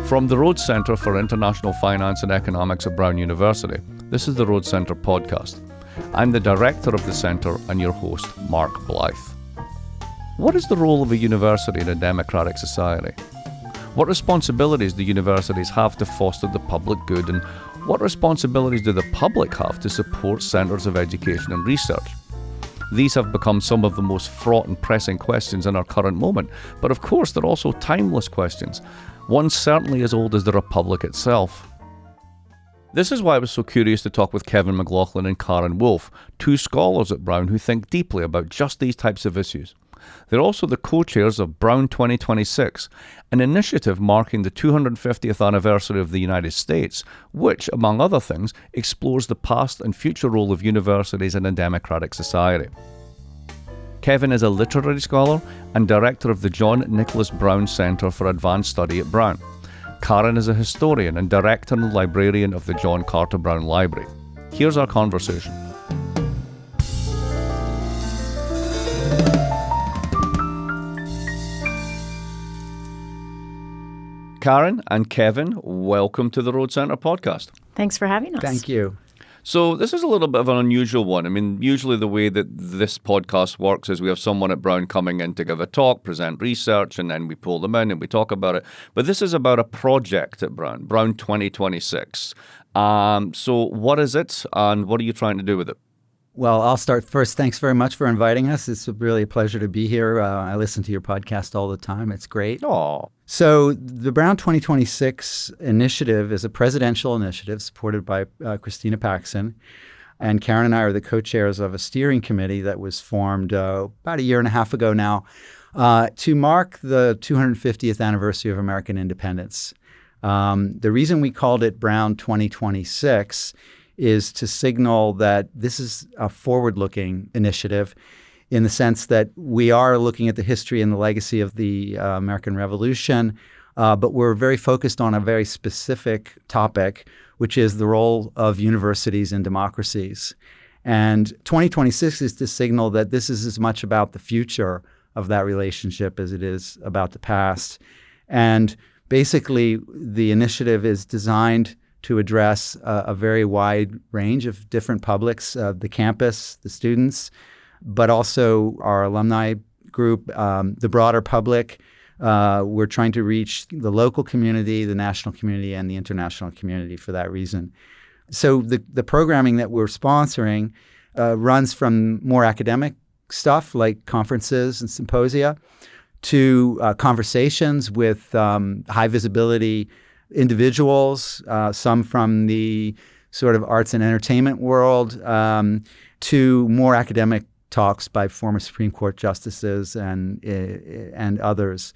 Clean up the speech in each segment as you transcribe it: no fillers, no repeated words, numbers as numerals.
From the Rhodes Centre for International Finance and Economics at Brown University, this is the Rhodes Centre podcast. I'm the director of the centre and your host, Mark Blythe. What is the role of a university in a democratic society? What responsibilities do universities have to foster the public good, and what responsibilities do the public have to support centres of education and research? These have become some of the most fraught and pressing questions in our current moment, but of course they're also timeless questions, one certainly as old as the Republic itself. This is why I was so curious to talk with Kevin McLaughlin and Karin Wulf, two scholars at Brown who think deeply about just these types of issues. They're also the co-chairs of Brown 2026, an initiative marking the 250th anniversary of the United States, which, among other things, explores the past and future role of universities in a democratic society. Kevin is a literary scholar and director of the John Nicholas Brown Centre for Advanced Study at Brown. Karin is a historian and director and librarian of the John Carter Brown Library. Here's our conversation. Karin and Kevin, welcome to the Rhodes Centre podcast. Thanks for having us. Thank you. So this is a little bit of an unusual one. I mean, usually the way that this podcast works is we have someone at Brown coming in to give a talk, present research, and then we pull them in and we talk about it. But this is about a project at Brown, Brown 2026. So what is it and what are you trying to do with it? Well, I'll start first. Thanks very much for inviting us. It's really a pleasure to be here. I listen to your podcast all the time. It's great. Oh. So the Brown 2026 initiative is a presidential initiative supported by Christina Paxson. And Karin and I are the co-chairs of a steering committee that was formed about a year and a half ago now to mark the 250th anniversary of American independence. The reason we called it Brown 2026 is to signal that this is a forward-looking initiative in the sense that we are looking at the history and the legacy of the American Revolution, but we're very focused on a very specific topic, which is the role of universities in democracies. And 2026 is to signal that this is as much about the future of that relationship as it is about the past. And basically, the initiative is designed to address a very wide range of different publics, the campus, the students, but also our alumni group, the broader public. We're trying to reach the local community, the national community, and the international community for that reason. So the programming that we're sponsoring runs from more academic stuff like conferences and symposia to conversations with high visibility individuals, some from the sort of arts and entertainment world, to more academic talks by former Supreme Court justices and others.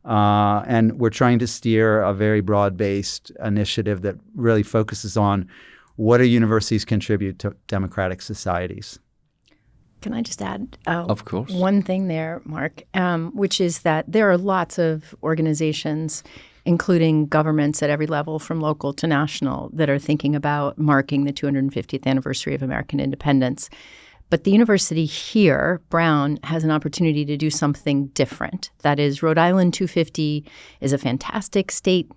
And we're trying to steer a very broad-based initiative that really focuses on what do universities contribute to democratic societies. Can I just add of course. One thing there, Mark, which is that there are lots of organizations, including governments at every level from local to national, that are thinking about marking the 250th anniversary of American independence. But the university here, Brown, has an opportunity to do something different. That is, Rhode Island 250 is a fantastic state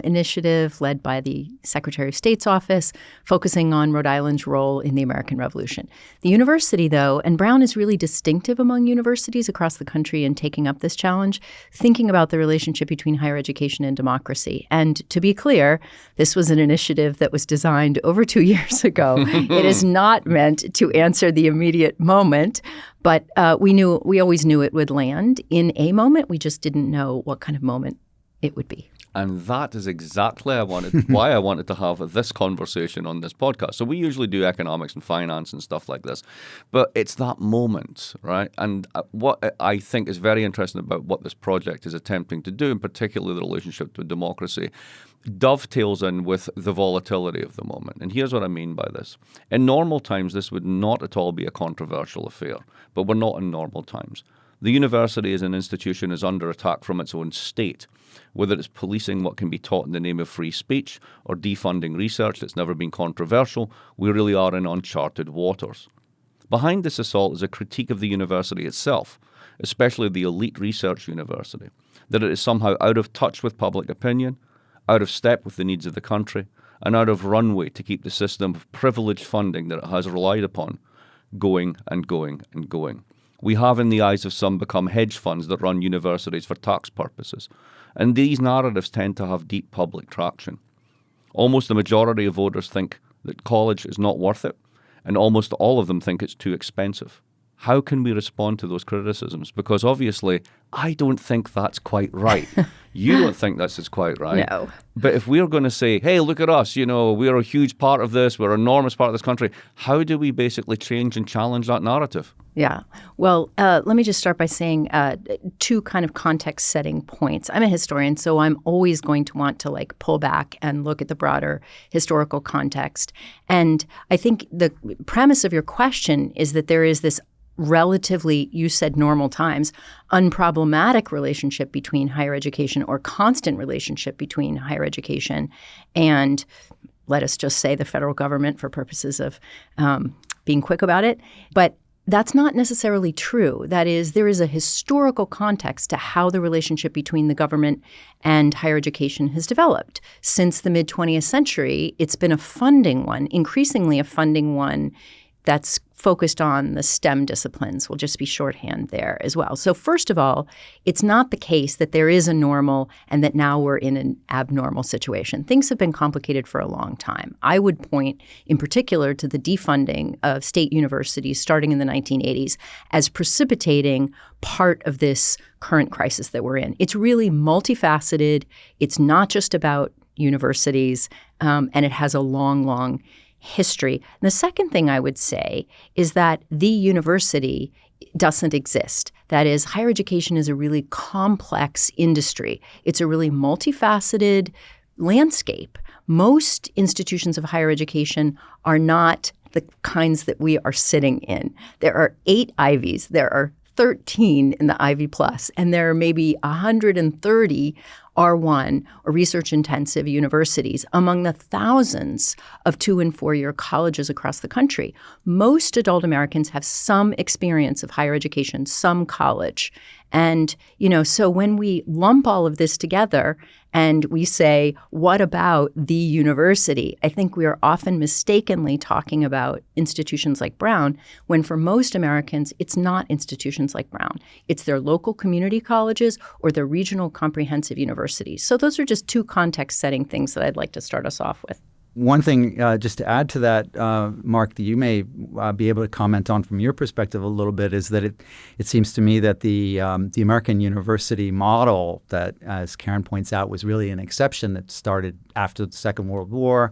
initiative led by the Secretary of State's office, focusing on Rhode Island's role in the American Revolution. The university, though, and Brown is really distinctive among universities across the country in taking up this challenge, thinking about the relationship between higher education and democracy. And to be clear, this was an initiative that was designed over 2 years ago. It is not meant to answer the immediate moment, but we always knew it would land in a moment. We just didn't know what kind of moment it would be. And that is exactly why I wanted to have this conversation on this podcast. So we usually do economics and finance and stuff like this, but it's that moment, right? And what I think is very interesting about what this project is attempting to do, in particular the relationship to democracy, dovetails in with the volatility of the moment. And here's what I mean by this. In normal times, this would not at all be a controversial affair, but we're not in normal times. The university as an institution is under attack from its own state, whether it's policing what can be taught in the name of free speech or defunding research that's never been controversial. We really are in uncharted waters. Behind this assault is a critique of the university itself, especially the elite research university, that it is somehow out of touch with public opinion, out of step with the needs of the country, and out of runway to keep the system of privileged funding that it has relied upon going and going and going. We have, in the eyes of some, become hedge funds that run universities for tax purposes. And these narratives tend to have deep public traction. Almost the majority of voters think that college is not worth it, and almost all of them think it's too expensive. How can we respond to those criticisms? Because obviously, I don't think that's quite right. You don't think this is quite right. No. But if we're going to say, hey, look at us, we're a huge part of this, we're an enormous part of this country, how do we basically change and challenge that narrative? Yeah. Well, let me just start by saying two kind of context-setting points. I'm a historian, so I'm always going to want to pull back and look at the broader historical context. And I think the premise of your question is that there is this relatively, you said normal times, unproblematic relationship between higher education, or constant relationship between higher education and, let us just say, the federal government for purposes of being quick about it. But that's not necessarily true. That is, there is a historical context to how the relationship between the government and higher education has developed. Since the mid-20th century, it's been a funding one, increasingly a funding one that's focused on the STEM disciplines. Will just be shorthand there as well. So first of all, it's not the case that there is a normal and that now we're in an abnormal situation. Things have been complicated for a long time. I would point in particular to the defunding of state universities starting in the 1980s as precipitating part of this current crisis that we're in. It's really multifaceted. It's not just about universities, and it has a long history. And the second thing I would say is that the university doesn't exist. That is, higher education is a really complex industry. It's a really multifaceted landscape. Most institutions of higher education are not the kinds that we are sitting in. There are 8 Ivies. There are 13 in the Ivy Plus, and there are maybe 130 R1 or research-intensive universities among the thousands of 2- and 4-year colleges across the country. Most adult Americans have some experience of higher education, some college. And, so when we lump all of this together and we say, what about the university? I think we are often mistakenly talking about institutions like Brown, when for most Americans, it's not institutions like Brown. It's their local community colleges or their regional comprehensive universities. So those are just two context-setting things that I'd like to start us off with. One thing, just to add to that, Mark, that you may be able to comment on from your perspective a little bit, is that it seems to me that the American university model that, as Karin points out, was really an exception that started after the Second World War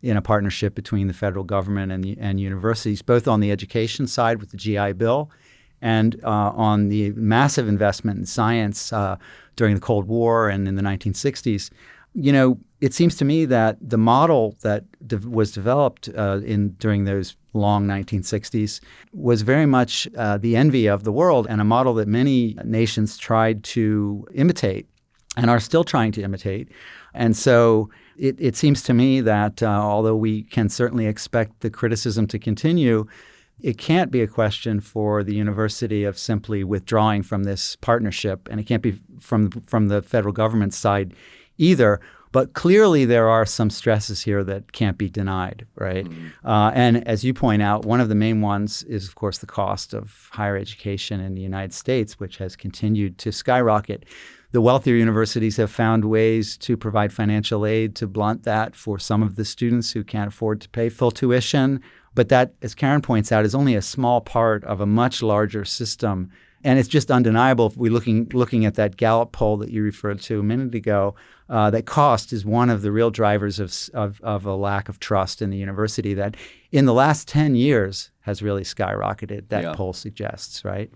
in a partnership between the federal government and universities, both on the education side with the GI Bill and on the massive investment in science during the Cold War and in the 1960s. It seems to me that the model that was developed during those long 1960s was very much the envy of the world, and a model that many nations tried to imitate and are still trying to imitate. And so it seems to me that although we can certainly expect the criticism to continue, it can't be a question for the university of simply withdrawing from this partnership, and it can't be from the federal government side either. But clearly there are some stresses here that can't be denied, right? And as you point out, one of the main ones is, of course, the cost of higher education in the United States, which has continued to skyrocket. The wealthier universities have found ways to provide financial aid to blunt that for some of the students who can't afford to pay full tuition. But that, as Karin points out, is only a small part of a much larger system. And it's just undeniable if we're looking at that Gallup poll that you referred to a minute ago, that cost is one of the real drivers of a lack of trust in the university that in the last 10 years has really skyrocketed, that poll suggests, right?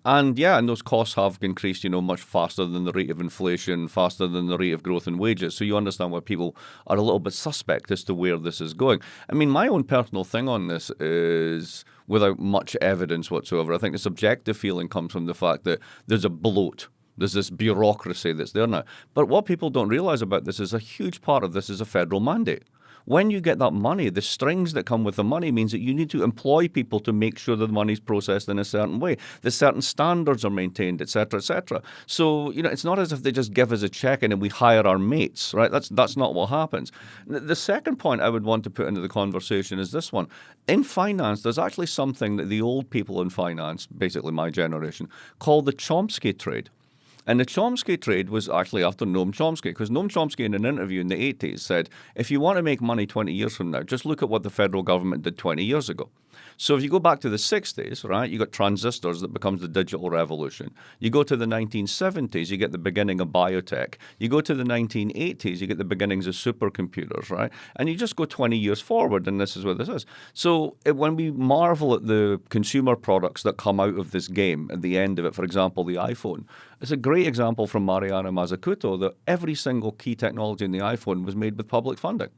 And those costs have increased, much faster than the rate of inflation, faster than the rate of growth in wages. So you understand why people are a little bit suspect as to where this is going. I mean, my own personal thing on this is, without much evidence whatsoever, I think the subjective feeling comes from the fact that there's a bloat. There's this bureaucracy that's there now. But what people don't realize about this is a huge part of this is a federal mandate. when you get that money, the strings that come with the money means that you need to employ people to make sure that the money's processed in a certain way, that certain standards are maintained, et cetera, et cetera. So, it's not as if they just give us a check and then we hire our mates, right? That's not what happens. The second point I would want to put into the conversation is this one. In finance, there's actually something that the old people in finance, basically my generation, call the Chomsky trade. And the Chomsky trade was actually after Noam Chomsky, because Noam Chomsky in an interview in the 80s said, if you want to make money 20 years from now, just look at what the federal government did 20 years ago. So if you go back to the 60s, right, you got transistors that becomes the digital revolution. You go to the 1970s, you get the beginning of biotech. You go to the 1980s, you get the beginnings of supercomputers, right? And you just go 20 years forward, and this is what this is. So when we marvel at the consumer products that come out of this game at the end of it, for example, the iPhone, it's a great example from Mariana Mazzucato that every single key technology in the iPhone was made with public funding.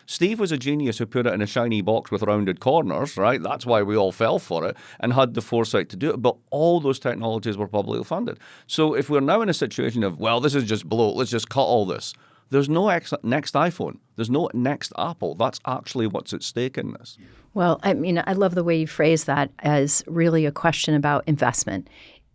Steve was a genius who put it in a shiny box with rounded corners, right? That's why we all fell for it and had the foresight to do it. But all those technologies were publicly funded. So if we're now in a situation of, well, this is just bloat, let's just cut all this. There's no next iPhone. There's no next Apple. That's actually what's at stake in this. Well, I mean, I love the way you phrase that as really a question about investment.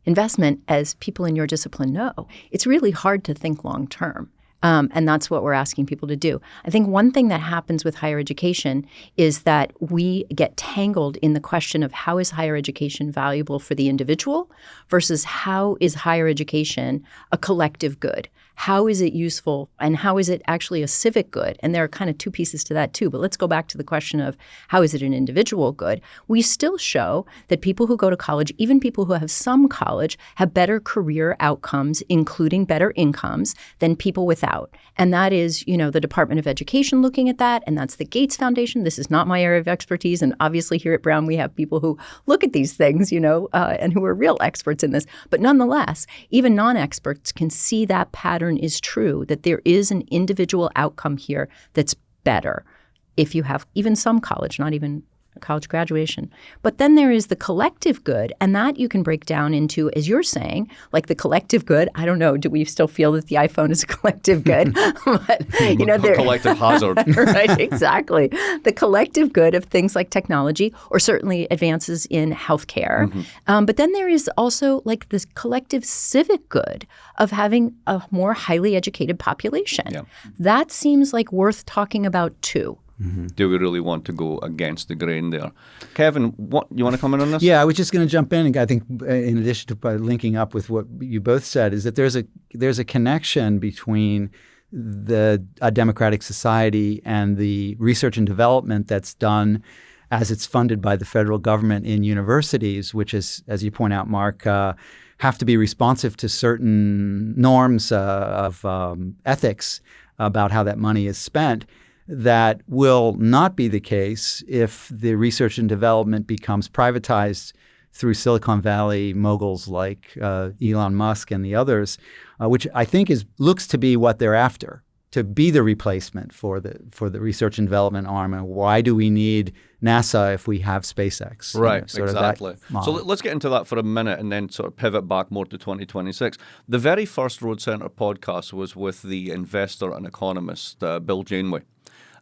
Investment, as people in your discipline know, it's really hard to think long term. And that's what we're asking people to do. I think one thing that happens with higher education is that we get tangled in the question of how is higher education valuable for the individual versus how is higher education a collective good? How is it useful and how is it actually a civic good? And there are kind of two pieces to that too. But let's go back to the question of how is it an individual good? We still show that people who go to college, even people who have some college, have better career outcomes, including better incomes, than people without. And that is, the Department of Education looking at that, and that's the Gates Foundation. This is not my area of expertise. And obviously here at Brown, we have people who look at these things, and who are real experts in this. But nonetheless, even non-experts can see that pattern is true, that there is an individual outcome here that's better if you have even some college, not even college graduation. But then there is the collective good, and that you can break down into, as you're saying, like the collective good. I don't know, do we still feel that the iPhone is a collective good? But, collective hazard. Right, exactly. The collective good of things like technology or certainly advances in healthcare. Mm-hmm. But then there is also like this collective civic good of having a more highly educated population. Yeah. That seems like worth talking about too. Mm-hmm. Do we really want to go against the grain there? Kevin, what you want to comment on this? Yeah, I was just going to jump in, and I think in addition to by linking up with what you both said, is that there's a connection between a democratic society and the research and development that's done as it's funded by the federal government in universities, which is, as you point out, Mark, have to be responsive to certain norms of ethics about how that money is spent. That will not be the case if the research and development becomes privatized through Silicon Valley moguls like Elon Musk and the others, which I think looks to be what they're after, to be the replacement for the research and development arm. And why do we need NASA if we have SpaceX? Right, exactly. So let's get into that for a minute and then sort of pivot back more to 2026. The very first Road Center podcast was with the investor and economist, Bill Janeway.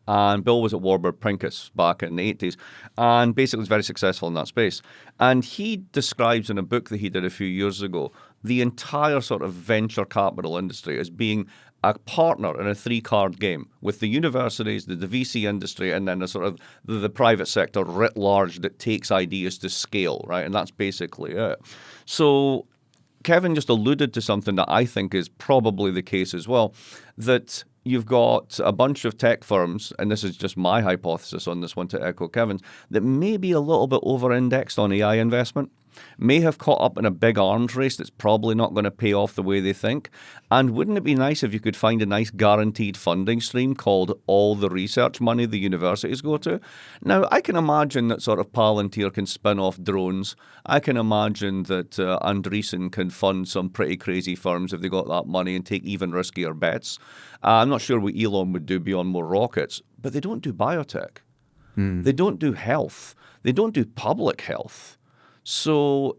And Bill was at Warburg Pincus back in the 80s and basically was very successful in that space. And he describes in a book that he did a few years ago the entire sort of venture capital industry as being a partner in a three-card game with the universities, the VC industry, and then the sort of the private sector writ large that takes ideas to scale, right? And that's basically it. So Kevin just alluded to something that I think is probably the case as well, that you've got a bunch of tech firms, and this is just my hypothesis on this one to echo Kevin's, that may be a little bit over-indexed on AI investment, may have caught up in a big arms race that's probably not going to pay off the way they think. And wouldn't it be nice if you could find a nice guaranteed funding stream called all the research money the universities go to? Now, I can imagine that sort of Palantir can spin off drones. I can imagine that Andreessen can fund some pretty crazy firms if they got that money and take even riskier bets. I'm not sure what Elon would do beyond more rockets, but they don't do biotech. They don't do health. They don't do public health. So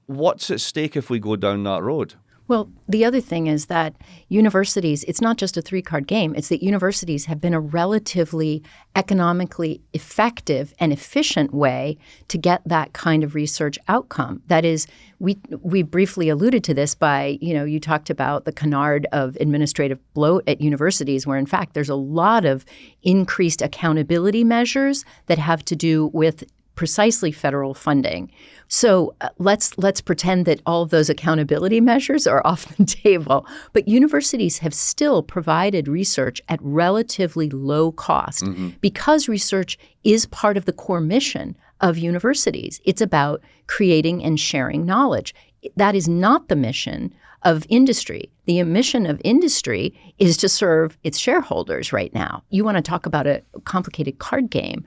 what's at stake if we go down that road? Well, the other thing is that universities, it's not just a three-card game. It's that universities have been a relatively economically effective and efficient way to get that kind of research outcome. That is, we briefly alluded to this by, you talked about the canard of administrative bloat at universities, where in fact there's a lot of increased accountability measures that have to do with precisely federal funding. So let's pretend that all of those accountability measures are off the table. But universities have still provided research at relatively low cost because research is part of the core mission of universities. It's about creating and sharing knowledge. That is not the mission of industry. The mission of industry is to serve its shareholders right now. You want to talk about a complicated card game.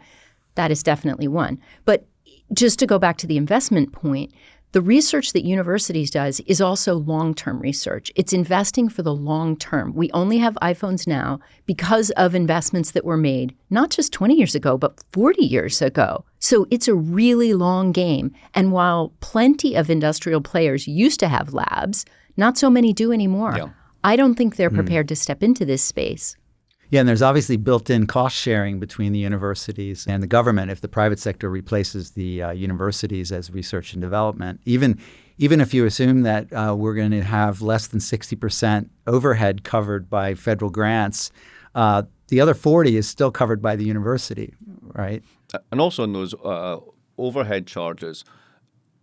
That is definitely one. But just to go back to the investment point, the research that universities does is also long-term research. It's investing for the long term. We only have iPhones now because of investments that were made not just 20 years ago, but 40 years ago. So it's a really long game. And while plenty of industrial players used to have labs, not so many do anymore. Yeah. I don't think they're prepared to step into this space. Yeah, and there's obviously built-in cost sharing between the universities and the government if the private sector replaces the universities as research and development. Even if you assume that we're going to have less than 60% overhead covered by federal grants, the other 40 is still covered by the university, right? And also in those overhead charges,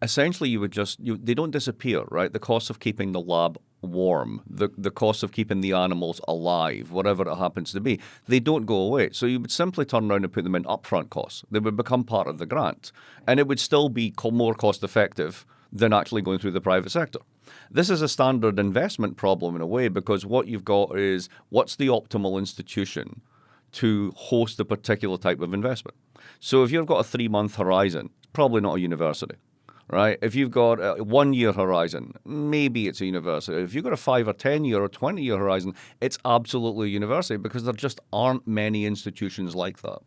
essentially they don't disappear, right? The cost of keeping the lab warm, the cost of keeping the animals alive, whatever it happens to be, they don't go away. So you would simply turn around and put them in upfront costs. They would become part of the grant. And it would still be more cost effective than actually going through the private sector. This is a standard investment problem in a way, because what you've got is what's the optimal institution to host a particular type of investment. So if you've got a 3-month horizon, it's probably not a university. Right? If you've got a 1-year horizon, maybe it's a university. If you've got a 5 or 10-year or 20-year horizon, it's absolutely a university, because there just aren't many institutions like that.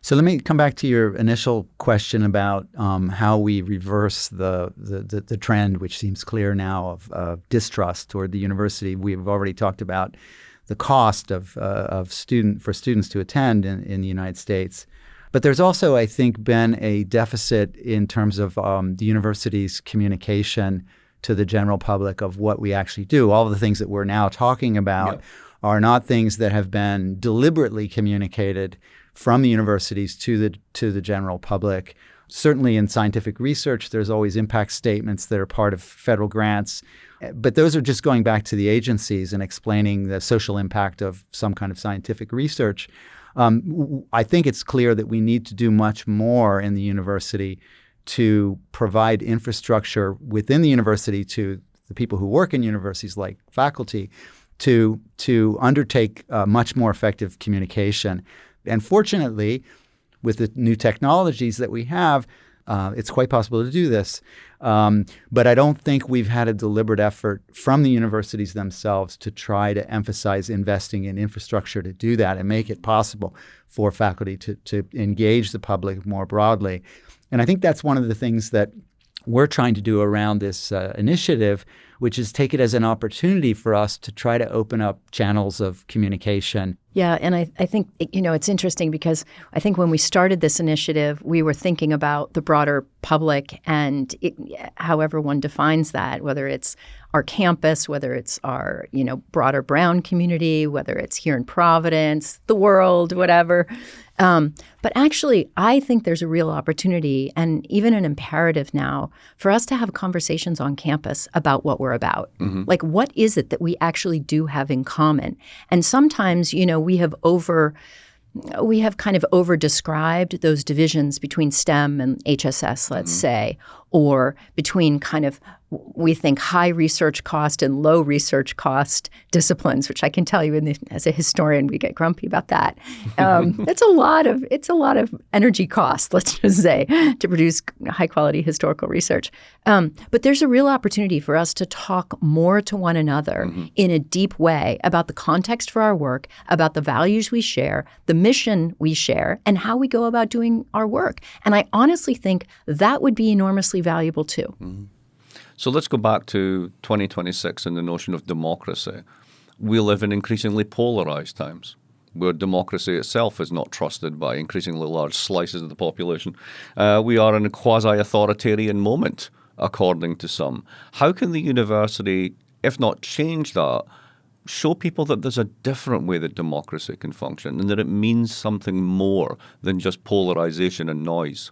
So let me come back to your initial question about how we reverse the trend, which seems clear now, of distrust toward the university. We've already talked about the cost for students to attend in the United States. But there's also, I think, been a deficit in terms of the university's communication to the general public of what we actually do. All of the things that we're now talking about are not things that have been deliberately communicated from the universities to the general public. Certainly in scientific research, there's always impact statements that are part of federal grants. But those are just going back to the agencies and explaining the social impact of some kind of scientific research. I think it's clear that we need to do much more in the university to provide infrastructure within the university to the people who work in universities, like faculty, to undertake much more effective communication. And fortunately, with the new technologies that we have, it's quite possible to do this. But I don't think we've had a deliberate effort from the universities themselves to try to emphasize investing in infrastructure to do that and make it possible for faculty to engage the public more broadly. And I think that's one of the things that we're trying to do around this initiative, which is take it as an opportunity for us to try to open up channels of communication. Yeah, and I think, it's interesting because I think when we started this initiative, we were thinking about the broader public and however one defines that, whether it's our campus, whether it's our, broader Brown community, whether it's here in Providence, the world, whatever. But actually, I think there's a real opportunity and even an imperative now for us to have conversations on campus about what we're about. Mm-hmm. Like, what is it that we actually do have in common? And sometimes, we have kind of over-described those divisions between STEM and HSS, let's say, or between kind of, we think, high research cost and low research cost disciplines, which I can tell you as a historian, we get grumpy about that. It's a lot of energy cost, let's just say, to produce high-quality historical research. But there's a real opportunity for us to talk more to one another in a deep way about the context for our work, about the values we share, the mission we share, and how we go about doing our work. And I honestly think that would be enormously valuable too. So let's go back to 2026 and the notion of democracy. We live in increasingly polarized times, where democracy itself is not trusted by increasingly large slices of the population. We are in a quasi-authoritarian moment, according to some. How can the university, if not change that, show people that there's a different way that democracy can function and that it means something more than just polarization and noise?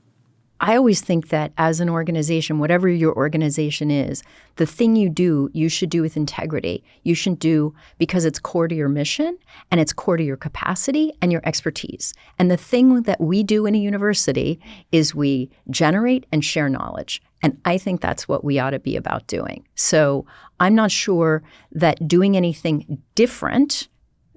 I always think that as an organization, whatever your organization is, the thing you do, you should do with integrity. You should do because it's core to your mission and it's core to your capacity and your expertise. And the thing that we do in a university is we generate and share knowledge. And I think that's what we ought to be about doing. So I'm not sure that doing anything different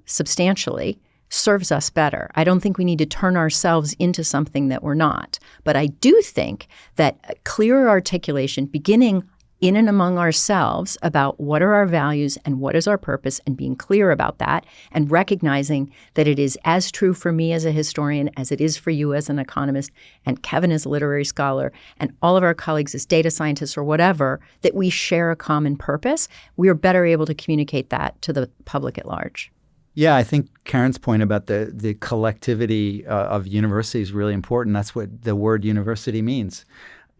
substantially serves us better. I don't think we need to turn ourselves into something that we're not. But I do think that clearer articulation, beginning in and among ourselves about what are our values and what is our purpose, and being clear about that, and recognizing that it is as true for me as a historian as it is for you as an economist, and Kevin as a literary scholar, and all of our colleagues as data scientists or whatever, that we share a common purpose, we are better able to communicate that to the public at large. Yeah, I think Karin's point about the collectivity of university is really important. That's what the word university means.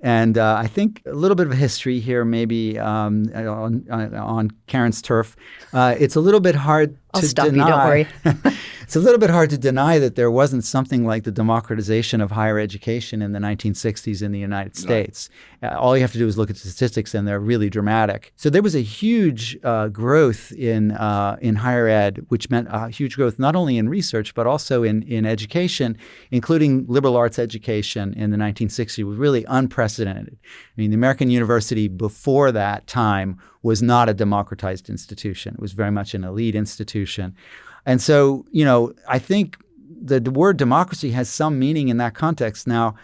And I think a little bit of a history here, maybe on Karin's turf. It's a little bit hard I'll to stop deny. you, don't worry. It's a little bit hard to deny that there wasn't something like the democratization of higher education in the 1960s in the United States. All you have to do is look at the statistics, and they're really dramatic. So there was a huge growth in higher ed, which meant a huge growth not only in research but also in education, including liberal arts education in the 1960s. Was really unprecedented. I mean, the American university before that time was not a democratized institution. It was very much an elite institution. And so, I think the word democracy has some meaning in that context. Now,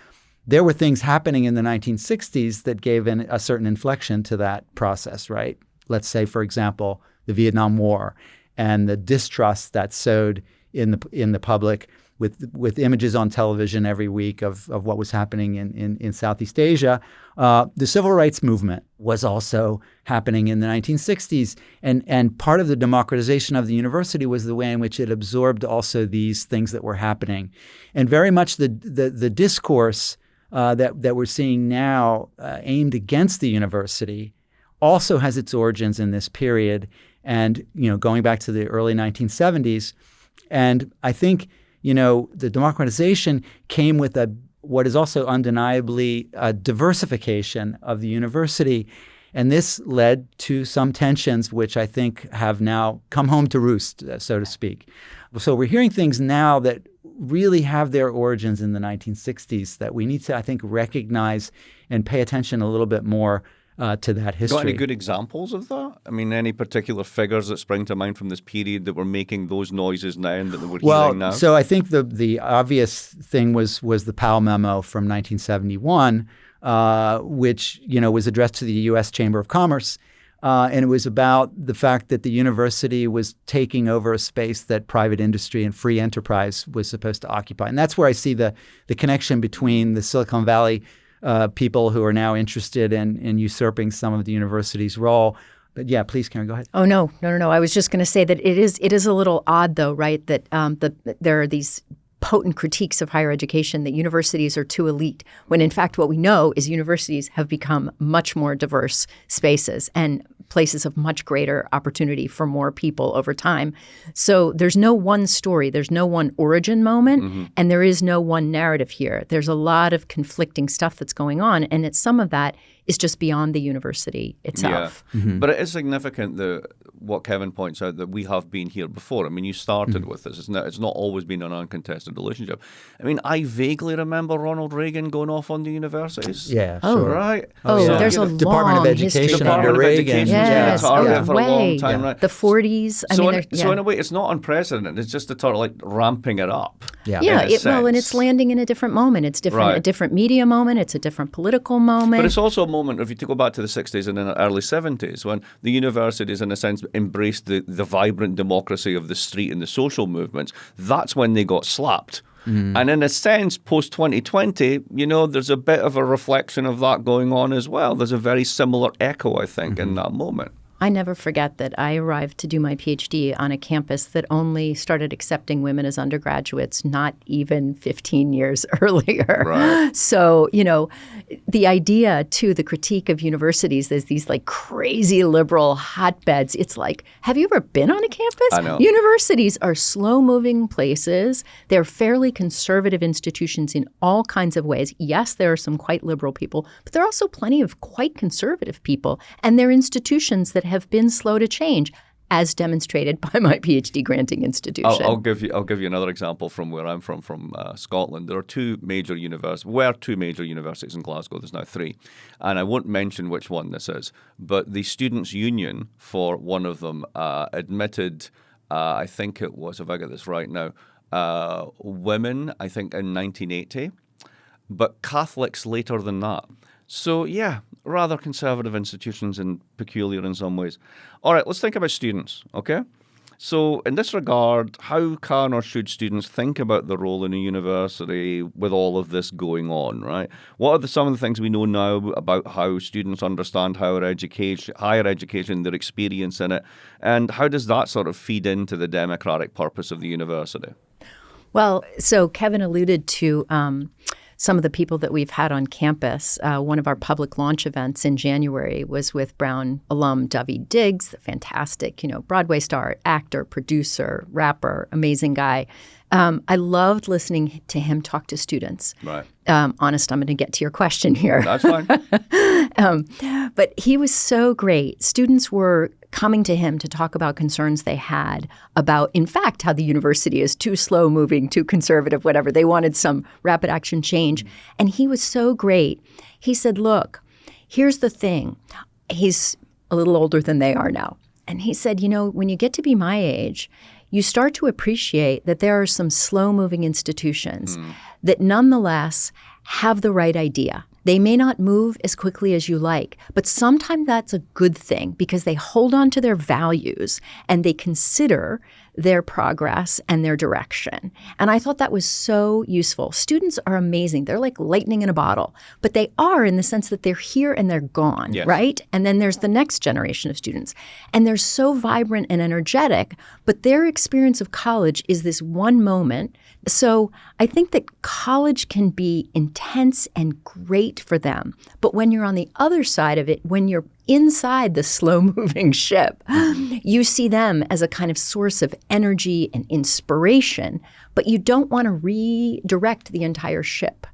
there were things happening in the 1960s that gave a certain inflection to that process, right? Let's say, for example, the Vietnam War and the distrust that sowed in the public with images on television every week of what was happening in Southeast Asia. The civil rights movement was also happening in the 1960s. And part of the democratization of the university was the way in which it absorbed also these things that were happening. And very much the discourse that we're seeing now aimed against the university also has its origins in this period and, going back to the early 1970s. And I think the democratization came with what is also undeniably a diversification of the university. And this led to some tensions, which I think have now come home to roost, so to speak. So we're hearing things now that really have their origins in the 1960s that we need to, I think, recognize and pay attention a little bit more to that history. Got any good examples of that? I mean, any particular figures that spring to mind from this period that were making those noises now and that we're hearing now? So I think the obvious thing was the Powell memo from 1971, which was addressed to the U.S. Chamber of Commerce, and it was about the fact that the university was taking over a space that private industry and free enterprise was supposed to occupy, and that's where I see the connection between the Silicon Valley people who are now interested in usurping some of the university's role. But yeah, please, Karin, go ahead. Oh, no. I was just going to say that it is a little odd, though, right, that there are these potent critiques of higher education that universities are too elite, when in fact what we know is universities have become much more diverse spaces and places of much greater opportunity for more people over time. So there's no one story, there's no one origin moment, and there is no one narrative here. There's a lot of conflicting stuff that's going on, and some of that is just beyond the university itself. Yeah. But it is significant that what Kevin points out, that we have been here before. I mean, you started with this. It's not always been an uncontested relationship. I mean, I vaguely remember Ronald Reagan going off on the universities. Yeah, Oh. sure. Right? There's a Department long of Education history. under Reagan. Yes, target for a long way. time, right? The 40s. So in a way, it's not unprecedented. It's just sort of like ramping it up. Yeah. Yeah, in a and it's sense. landing in a different moment. It's different, Right. a different media moment. It's a different political moment. But it's also a moment, if you go back to the 60s and the early 70s, when the universities, in a sense, embraced the vibrant democracy of the street and the social movements. That's when they got slapped And in a sense, post-2020, there's a bit of a reflection of that going on as well. There's a very similar echo, I think, in that moment. I never forget that I arrived to do my PhD on a campus that only started accepting women as undergraduates not even 15 years earlier. Right. So, the idea, too, the critique of universities as these like crazy liberal hotbeds, it's like, have you ever been on a campus? I know. Universities are slow-moving places. They're fairly conservative institutions in all kinds of ways. Yes, there are some quite liberal people, but there are also plenty of quite conservative people. And they're institutions that have been slow to change, as demonstrated by my PhD granting institution. I'll give you another example from where I'm from Scotland. There are two major universities in Glasgow. There's now three, and I won't mention which one this is. But the students' union for one of them admitted, I think it was, if I get this right now, women, I think in 1980, but Catholics later than that. So, yeah, rather conservative institutions and peculiar in some ways. All right, let's think about students, okay? So, in this regard, how can or should students think about the role in a university with all of this going on, right? What are some of the things we know now about how students understand higher education, their experience in it, and how does that sort of feed into the democratic purpose of the university? Well, so Kevin alluded to some of the people that we've had on campus. One of our public launch events in January was with Brown alum Daveed Diggs, the fantastic, Broadway star, actor, producer, rapper, amazing guy. I loved listening to him talk to students. Right. Honest, I'm going to get to your question here. That's fine. But he was so great. Students were coming to him to talk about concerns they had about, in fact, how the university is too slow-moving, too conservative, whatever. They wanted some rapid action change. And he was so great. He said, look, here's the thing. He's a little older than they are now. And he said, when you get to be my age, you start to appreciate that there are some slow-moving institutions that nonetheless have the right idea. They may not move as quickly as you like, but sometimes that's a good thing because they hold on to their values and they consider their progress and their direction. And I thought that was so useful. Students are amazing. They're like lightning in a bottle, but they are in the sense that they're here and they're gone, yes. Right? And then there's the next generation of students. And they're so vibrant and energetic, but their experience of college is this one moment. So I think that college can be intense and great for them. But when you're on the other side of it, when you're inside the slow-moving ship, you see them as a kind of source of energy and inspiration, but you don't want to redirect the entire ship.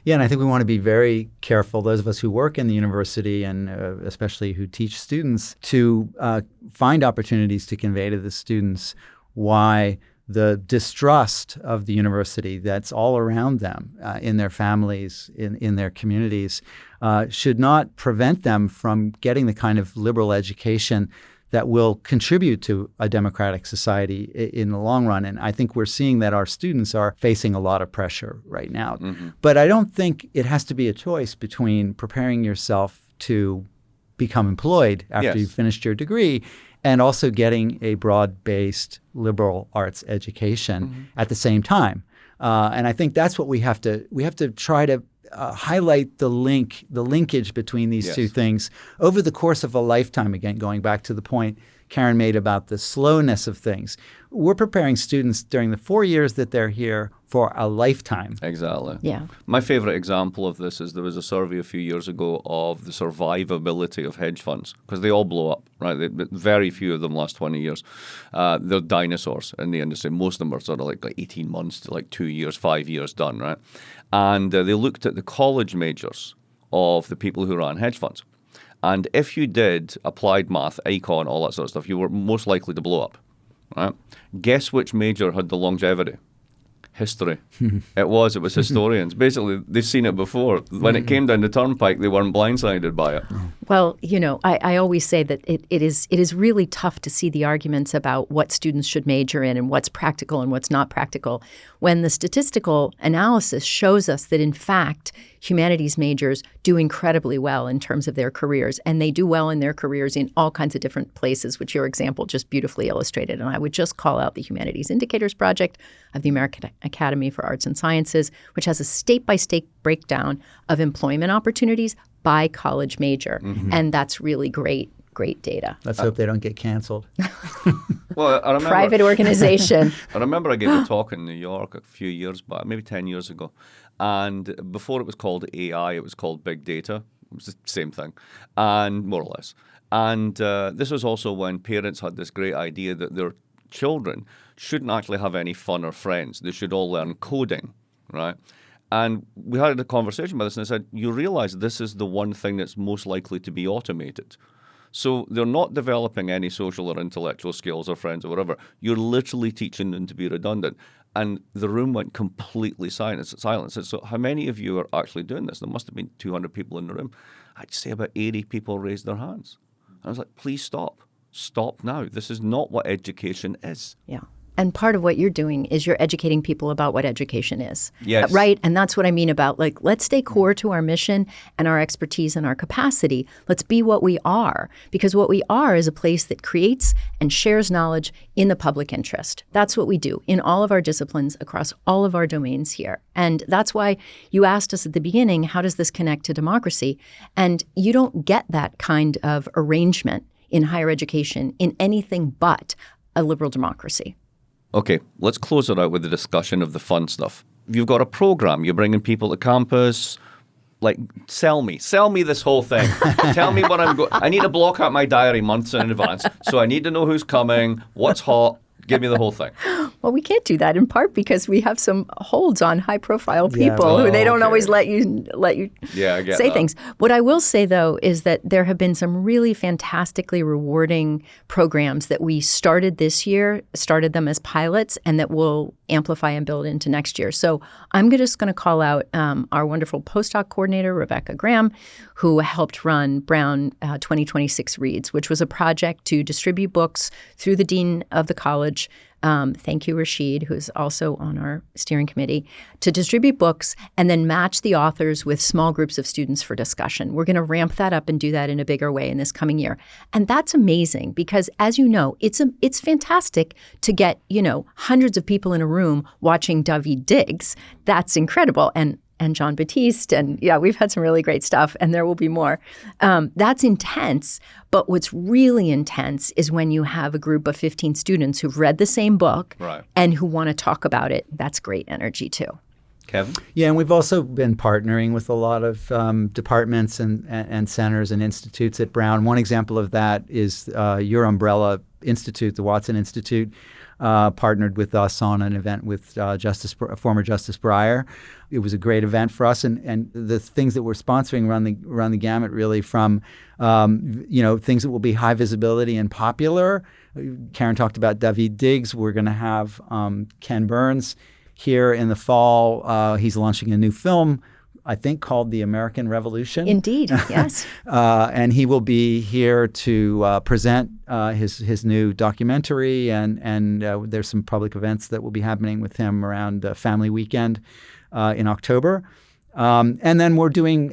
Yeah, and I think we want to be very careful, those of us who work in the university and especially who teach students, to find opportunities to convey to the students why the distrust of the university that's all around them in their families, in their communities, should not prevent them from getting the kind of liberal education that will contribute to a democratic society in the long run. And I think we're seeing that our students are facing a lot of pressure right now. Mm-hmm. But I don't think it has to be a choice between preparing yourself to become employed after you've finished your degree and also getting a broad-based liberal arts education at the same time. And I think that's what we have to try to highlight the linkage between these two things over the course of a lifetime. Again, going back to the point Karin made about the slowness of things. We're preparing students during the 4 years that they're here for a lifetime. Exactly. Yeah. My favorite example of this is there was a survey a few years ago of the survivability of hedge funds because they all blow up, right? Very few of them last 20 years. They're dinosaurs in the industry. Most of them are sort of like 18 months to like 2 years, 5 years done, right? And they looked at the college majors of the people who ran hedge funds. And if you did applied math, econ, all that sort of stuff, you were most likely to blow up, right? Guess which major had the longevity? History. It was historians. Basically, they've seen it before. When it came down the turnpike, they weren't blindsided by it. Well, I always say that it is really tough to see the arguments about what students should major in and what's practical and what's not practical when the statistical analysis shows us that, in fact, humanities majors do incredibly well in terms of their careers, and they do well in their careers in all kinds of different places, which your example just beautifully illustrated. And I would just call out the Humanities Indicators Project of the American Academy for Arts and Sciences, which has a state-by-state breakdown of employment opportunities by college major. Mm-hmm. And that's really great data. Let's hope they don't get canceled. Well, I remember, private organization. I remember I gave a talk in New York a few years back, maybe 10 years ago. And before it was called AI, it was called big data. It was the same thing, and more or less. And this was also when parents had this great idea that their children shouldn't actually have any fun or friends. They should all learn coding, right? And we had a conversation about this, and I said, you realize this is the one thing that's most likely to be automated. So they're not developing any social or intellectual skills or friends or whatever. You're literally teaching them to be redundant. And the room went completely silent. So how many of you are actually doing this? There must have been 200 people in the room. I'd say about 80 people raised their hands. I was like, please stop. Stop now. This is not what education is. Yeah. And part of what you're doing is you're educating people about what education is. Yes. Right? And that's what I mean about, let's stay core to our mission and our expertise and our capacity. Let's be what we are. Because what we are is a place that creates and shares knowledge in the public interest. That's what we do in all of our disciplines across all of our domains here. And that's why you asked us at the beginning, how does this connect to democracy? And you don't get that kind of arrangement in higher education in anything but a liberal democracy. Okay, let's close it out with the discussion of the fun stuff. You've got a program. You're bringing people to campus. Sell me this whole thing. Tell me what I'm going. I need to block out my diary months in advance. So I need to know who's coming, what's hot. Give me the whole thing. Well, we can't do that in part because we have some holds on high-profile people who they don't always let you say things. What I will say, though, is that there have been some really fantastically rewarding programs that we started this year, started them as pilots, and that will amplify and build into next year. So I'm just going to call out our wonderful postdoc coordinator, Rebecca Graham, who helped run Brown 2026 Reads, which was a project to distribute books through the dean of the college. Thank you, Rashid, who's also on our steering committee, to distribute books and then match the authors with small groups of students for discussion. We're going to ramp that up and do that in a bigger way in this coming year. And that's amazing because, as you know, it's fantastic to get, hundreds of people in a room watching David Diggs. That's incredible. And John Batiste, and we've had some really great stuff, and there will be more. That's intense, but what's really intense is when you have a group of 15 students who've read the same book and who want to talk about it. That's great energy too. Kevin? Yeah, and we've also been partnering with a lot of departments and centers and institutes at Brown. One example of that is your umbrella institute, the Watson Institute, partnered with us on an event with former Justice Breyer. It was a great event for us, and the things that we're sponsoring run the gamut really from things that will be high visibility and popular. Karin talked about David Diggs. We're going to have Ken Burns here in the fall. He's launching a new film, I think, called The American Revolution. Indeed, yes. And he will be here to present his new documentary, and there's some public events that will be happening with him around Family Weekend in October. And then we're doing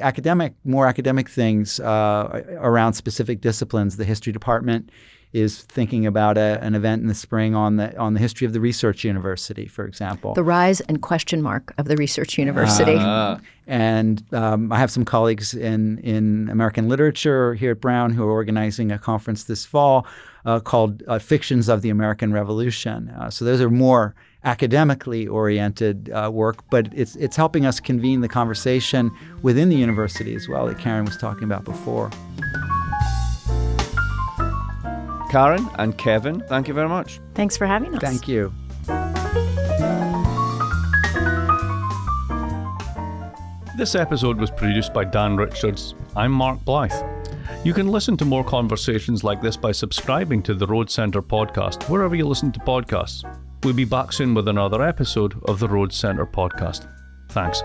more academic things around specific disciplines. The history department is thinking about an event in the spring on the history of the research university, for example. The rise and question mark of the research university. And I have some colleagues in American literature here at Brown who are organizing a conference this fall called Fictions of the American Revolution. So those are more academically oriented work, but it's helping us convene the conversation within the university as well that Karin was talking about before. Karin and Kevin, thank you very much. Thanks for having us. Thank you. This episode was produced by Dan Richards. I'm Mark Blythe. You can listen to more conversations like this by subscribing to the Rhodes Centre podcast, wherever you listen to podcasts. We'll be back soon with another episode of the Rhodes Centre podcast. Thanks.